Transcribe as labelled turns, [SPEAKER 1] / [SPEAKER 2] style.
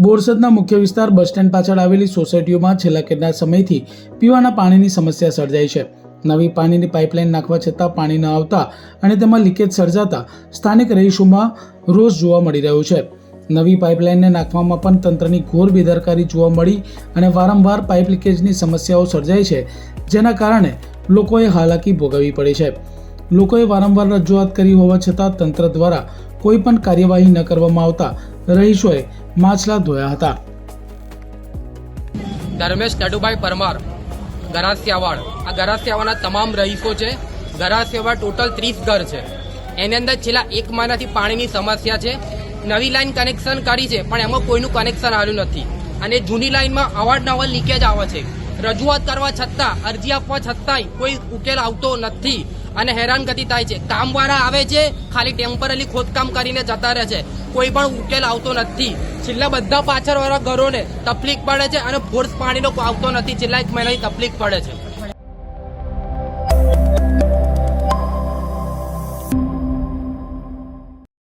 [SPEAKER 1] બોરસદના મુખ્ય વિસ્તાર bus stand પાછળ આવેલી સોસાયટીઓમાં છેલ્લા કેટલાક સમયથી પીવાના પાણીની સમસ્યા સર્જાઈ છે। નવી પાણીની પાઇપલાઇન નાખવા છતાં પાણી ન આવતા અને તેમાં લીકેજ સર્જાતા સ્થાનિક રહીશોમાં રોષ જોવા મળી રહ્યો છે। નવી પાઇપલાઇનને નાખવામાં પણ તંત્રની ઘોર બેદરકારી જોવા મળી અને વારંવાર પાઇપ લીકેજની સમસ્યાઓ સર્જાય છે, જેના કારણે લોકોએ હાલાકી ભોગવવી પડી છે। લોકોએ વારંવાર રજૂઆત કરી હોવા છતાં તંત્ર દ્વારા કોઈ પણ કાર્યવાહી ન કરવામાં આવતા રહીશોએ માછલા ધોયા હતા।
[SPEAKER 2] ધર્મેશ ટડુભાઈ પરમાર, ગરાસિયાવાડ। આ ગરાસિયાવાડના તમામ રહીશો છે। ગરાસિયાવાડ ટોટલ 30 ઘર છે। એની અંદર છેલ્લા 1 મહિનાથી પાણીની સમસ્યા છે। નવી લાઈન કનેક્શન કરી છે પણ એમાં કોઈનું કનેક્શન આવ્યું નથી અને જૂની લાઈનમાં અવારનવાર લીકેજ આવે છે। રજૂઆત કરવા છતાં, અરજી આપવા છતાંય કોઈ ઉકેલ આવતો નથી અને હેરાનગતિ થાય છે। કામવાળા આવે છે, ખાલી ટેમ્પરરી ખોદકામ કરીને જતા રહે છે, કોઈ પણ ઉકેલ આવતો નથી। છેલ્લા બધા પાછળવાળા ઘરોને તકલીફ પડે છે અને ફોર્સ પાણીનો આવતો નથી। છેલ્લા 1 મહિનાની તકલીફ પડે છે।